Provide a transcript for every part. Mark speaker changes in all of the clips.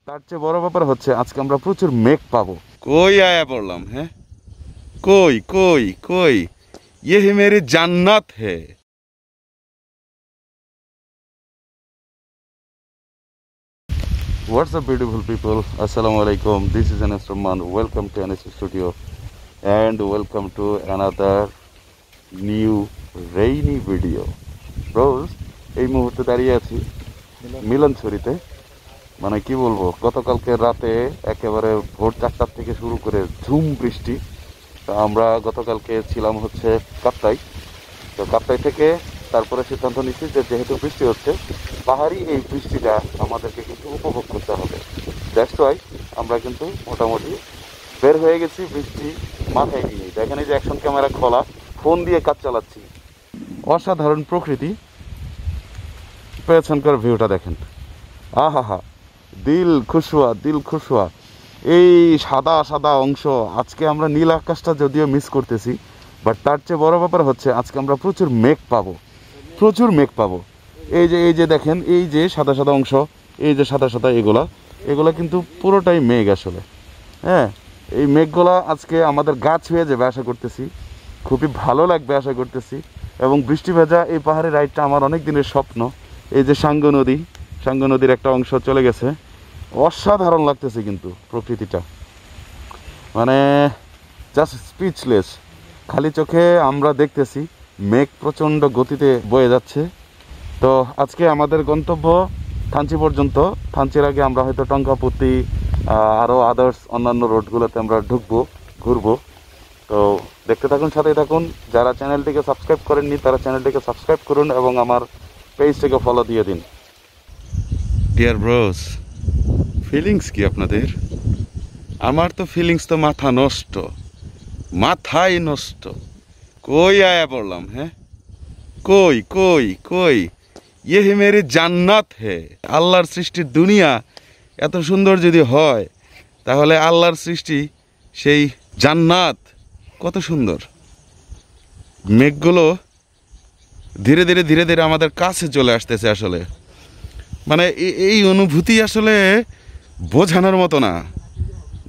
Speaker 1: তার চেয়ে বড় ব্যাপার হচ্ছে আজকে আমরা প্রচুর মেঘ পাবো। কই আয়া পড়লাম, হ্যাঁ কই কই কই, ये है मेरी जन्नत है। What's up beautiful people, Assalamu alaikum, this is Ns Romman, welcome to Ns studio and welcome to another new rainy video. Bros, এই মুহূর্তে দাঁড়িয়ে আছি মিলনছড়িতে। মানে কি বলবো, গতকালকে রাতে একেবারে ভোর 4টা থেকে শুরু করে ঝুম বৃষ্টি। তো আমরা গতকালকে ছিলাম হচ্ছে কাপ্তাই। তো কাপ্তাই থেকে তারপরে সিদ্ধান্ত নিচ্ছি যে যেহেতু বৃষ্টি হচ্ছে, পাহাড়ি এই বৃষ্টিটা আমাদেরকে কিন্তু উপভোগ করতে হবে। দ্যাটস ওয়াই আমরা কিন্তু মোটামুটি বের হয়ে গেছি বৃষ্টি মাথায় নিয়ে। দেখেন এই যে অ্যাকশন ক্যামেরা খোলা, ফোন দিয়ে কাজ চালাচ্ছি। অসাধারণ প্রকৃতি, পেছনকার ভিউটা দেখেন, আহা হা, দিল খুশুয়া দিল খুশুয়া। এই সাদা সাদা অংশ, আজকে আমরা নীল আকাশটা যদিও মিস করতেছি, বাট তার চেয়ে বড় ব্যাপার হচ্ছে আজকে আমরা প্রচুর মেঘ পাবো, প্রচুর মেঘ পাবো। এই যে দেখেন, এই যে সাদা সাদা অংশ, এই যে সাদা সাদা এগুলা কিন্তু পুরোটাই মেঘ আসলে। হ্যাঁ, এই মেঘগুলা আজকে আমাদের গা ছুঁয়ে যাবে আশা করতেছি, খুবই ভালো লাগবে আশা করতেছি। এবং বৃষ্টি ভেজা এই পাহাড়ি রাইডটা আমার অনেক দিনের স্বপ্ন। এই যে সাঙ্গু নদীর একটা অংশ চলে গেছে, অসাধারণ লাগতেছে কিন্তু প্রকৃতিটা, মানে জাস্ট স্পিচলেস। খালি চোখে আমরা দেখতেছি মেঘ প্রচণ্ড গতিতে বয়ে যাচ্ছে। তো আজকে আমাদের গন্তব্য থানচি পর্যন্ত। থানচির আগে আমরা হয়তো টঙ্কাপতি আরও আদার্স অন্যান্য রোডগুলোতে আমরা ঘুরবো। তো দেখতে থাকুন, সাথেই থাকুন। যারা চ্যানেলটিকে সাবস্ক্রাইব করেননি তারা চ্যানেলটিকে সাবস্ক্রাইব করুন এবং আমার পেজটিকে ফলো দিয়ে দিন। ডিয়ার ব্রোস, ফিলিংস কি আপনাদের? আমার তো ফিলিংস তো মাথাই নষ্ট। কই আয়া পড়লাম, হ্যাঁ কই কই কই, ये है मेरी জান্নাত হে। আল্লাহর সৃষ্টির দুনিয়া এত সুন্দর যদি হয়, তাহলে আল্লাহর সৃষ্টি সেই জান্নাত কত সুন্দর। মেঘগুলো ধীরে ধীরে আমাদের কাছে চলে আসতেছে। আসলে মানে এই অনুভূতি আসলে বোঝানোর মতো না,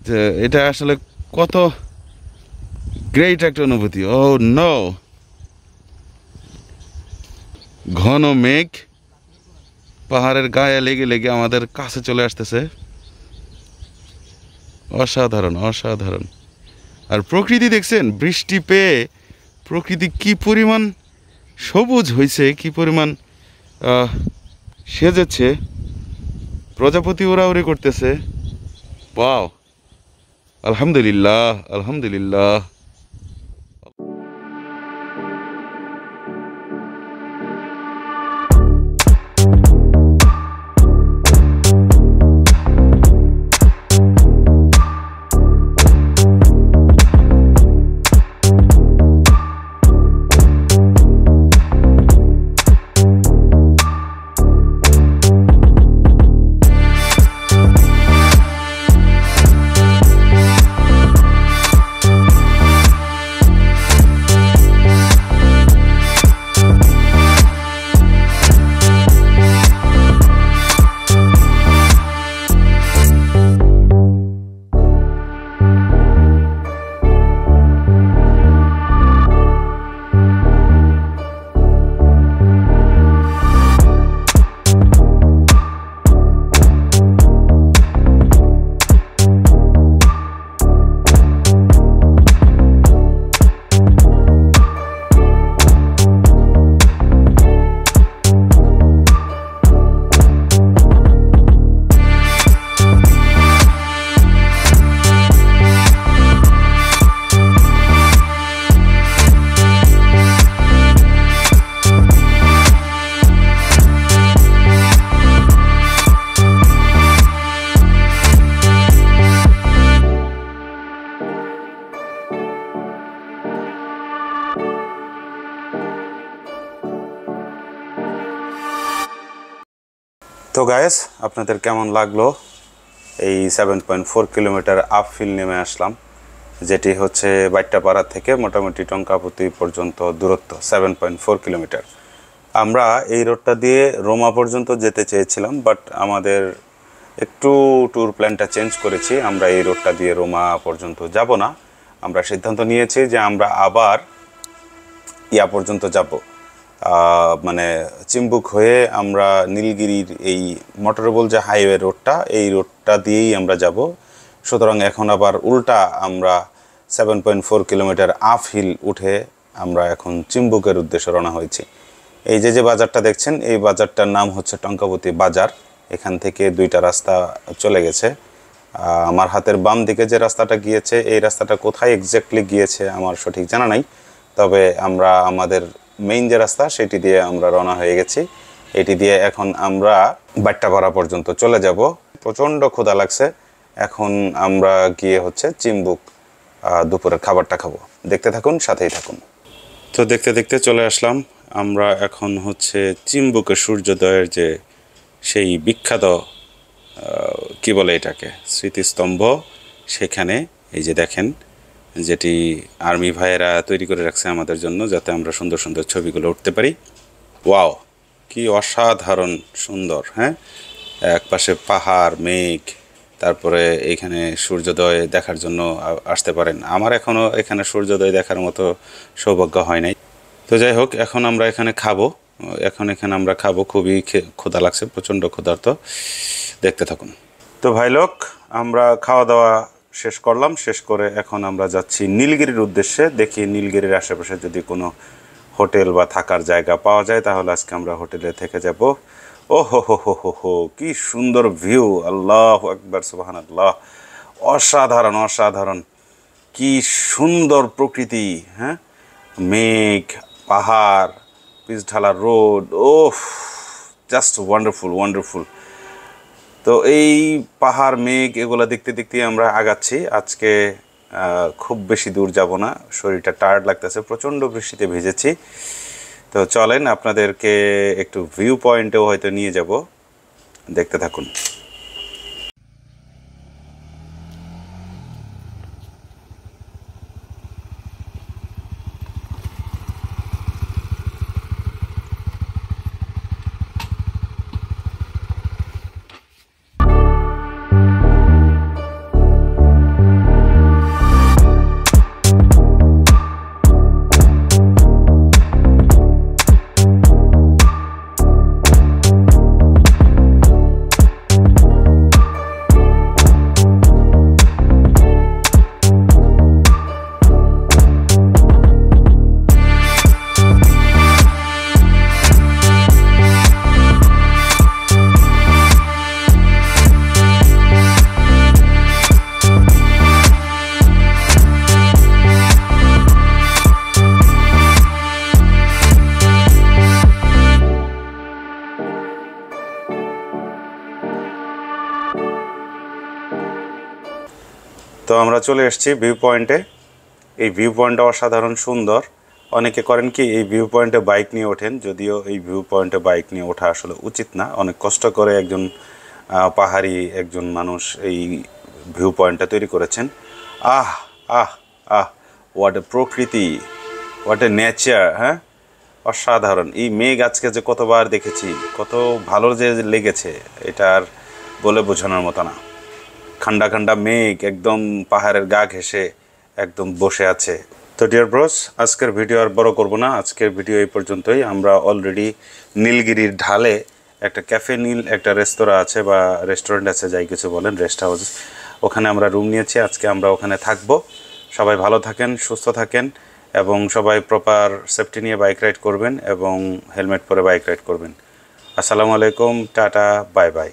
Speaker 1: যে এটা আসলে কত গ্রেট একটা অনুভূতি। ও নো, ঘন মেঘ পাহাড়ের গায়ে লেগে আমাদের কাছে চলে আসতেছে। অসাধারণ অসাধারণ। আর প্রকৃতি দেখছেন, বৃষ্টি পেয়ে প্রকৃতি কি পরিমাণ সবুজ হয়েছে, কি পরিমাণ সেজেছে, প্রজাপতি উড়াউড়ি করতেছে। ওয়াও, আলহামদুলিল্লাহ আলহামদুলিল্লাহ। তো গাইস, আপনাদের কেমন লাগলো এই 7.4 কিলোমিটার আপহিল নেমে আসলাম, যেটি হচ্ছে বাইট্টাপাড়া থেকে মোটামুটি টঙ্কাপতি পর্যন্ত দূরত্ব 7.4 কিলোমিটার। আমরা এই রোডটা দিয়ে রোমা পর্যন্ত যেতে চেয়েছিলাম, বাট আমাদের
Speaker 2: একটু ট্যুর প্ল্যানটা চেঞ্জ করেছি। আমরা এই রোডটা দিয়ে রোমা পর্যন্ত যাব না, আমরা সিদ্ধান্ত নিয়েছি যে আমরা আবার ইয়া পর্যন্ত যাব, মানে চিম্বুক হয়ে আমরা নীলগিরির এই মোটরেবল যে হাইওয়ে রোডটা, এই রোডটা দিয়েই আমরা যাব। সুতরাং এখন আবার উল্টা আমরা 7.4 কিলোমিটার আপ হিল উঠে আমরা এখন চিম্বুকের উদ্দেশ্যে রওনা হয়েছি। এই যে বাজারটা দেখছেন, এই বাজারটার নাম হচ্ছে টঙ্কাবতী বাজার। এখান থেকে দুইটা রাস্তা চলে গেছে। আমার হাতের বাম দিকে যে রাস্তাটা গিয়েছে, এই রাস্তাটা কোথায় এক্স্যাক্টলি গিয়েছে আমার সঠিক জানা নাই, তবে আমরা আমাদের মেইন যে রাস্তা সেটি দিয়ে আমরা রওনা হয়ে গেছি। এটি দিয়ে এখন আমরা বাট্টাপাড়া পর্যন্ত চলে যাব। প্রচণ্ড ক্ষুধা লাগছে, এখন আমরা গিয়ে হচ্ছে চিম্বুক দুপুরের খাবারটা খাবো। দেখতে থাকুন, সাথেই থাকুন। তো দেখতে দেখতে চলে আসলাম আমরা এখন হচ্ছে চিম্বুকের সূর্যোদয়ের যে সেই বিখ্যাত কি বলে এটাকে স্মৃতিস্তম্ভ, সেখানে এই যে দেখেন, যেটি আর্মি ভাইয়েরা তৈরি করে রাখছে আমাদের জন্য, যাতে আমরা সুন্দর সুন্দর ছবিগুলো উঠতে পারি। ওয়াও, কি অসাধারণ সুন্দর! হ্যাঁ, এক পাশে পাহাড়, মেঘ, তারপরে এইখানে সূর্যোদয় দেখার জন্য আসতে পারেন। আমার এখনও এখানে সূর্যোদয় দেখার মতো সৌভাগ্য হয় নাই। তো যাই হোক, এখন আমরা এখানে খাবো, এখানে আমরা খাবো। খুবই ক্ষুধা লাগছে, প্রচণ্ড ক্ষুধার্ত। দেখতে থাকুন। তো ভাই লোক, আমরা খাওয়া দাওয়া শেষ করলাম, শেষ করে এখন আমরা যাচ্ছি নীলগিরির উদ্দেশ্যে। দেখি নীলগিরির আশেপাশে যদি কোনো হোটেল বা থাকার জায়গা পাওয়া যায়, তাহলে আজকে আমরা হোটেলে থেকে যাব। ও হো হো হো হো হো, কি সুন্দর ভিউ! আল্লাহু আকবার, সুবহানাল্লাহ। অসাধারণ অসাধারণ, কি সুন্দর প্রকৃতি! হ্যাঁ, মেঘ, পাহাড়, পিচঢালা রোড, ওফ, জাস্ট ওয়ান্ডারফুল ওয়ান্ডারফুল। তো এই পাহাড়, মেঘ এগুলো দেখতে দেখতে আমরা আগাচ্ছি। আজকে খুব বেশি দূর যাব না, শরীরটা টায়ার্ড লাগতেছে, প্রচণ্ড বৃষ্টিতে ভিজেছি। তো চলেন আপনাদেরকে একটু ভিউ পয়েন্টেও হয়তো নিয়ে যাব, দেখতে থাকুন। তো আমরা চলে এসেছি ভিউ পয়েন্টে। এই ভিউ পয়েন্টটা অসাধারণ সুন্দর। অনেকে করেন কি, এই ভিউ পয়েন্টে বাইক নিয়ে ওঠেন, যদিও এই ভিউ পয়েন্টে বাইক নিয়ে ওঠা আসলে উচিত না। অনেক কষ্ট করে একজন পাহাড়ি একজন মানুষ এই ভিউ পয়েন্টটা তৈরি করেছেন। আহ আহ আহ, হোয়াট এ প্রকৃতি, হোয়াট এ নেচার! হ্যাঁ, অসাধারণ। এই মেঘ আজকে যে কতবার দেখেছি, কত ভালো যে লেগেছে, এটা আর বলে বোঝানোর মতো না। খান্ডা খান্ডা মেঘ একদম পাহাড়ের গা ঘেঁষে একদম বসে আছে। তো ডিয়ার ব্রোস, আজকের ভিডিও আর বড় করব না, আজকের ভিডিও এই পর্যন্তই। আমরা অলরেডি নীলগিরির ঢালে একটা ক্যাফে নীল একটা রেস্তোরাঁ আছে বা রেস্টুরেন্ট আছে, যাই কিছু বলেন, রেস্ট হাউস, ওখানে আমরা রুম নিয়েছি। আজকে আমরা ওখানে থাকবো। সবাই ভালো থাকেন, সুস্থ থাকেন এবং সবাই প্রপার সেফটি নিয়ে বাইক রাইড করবেন এবং হেলমেট পরে বাইক রাইড করবেন। আসসালামু আলাইকুম, টাটা, বাই বাই।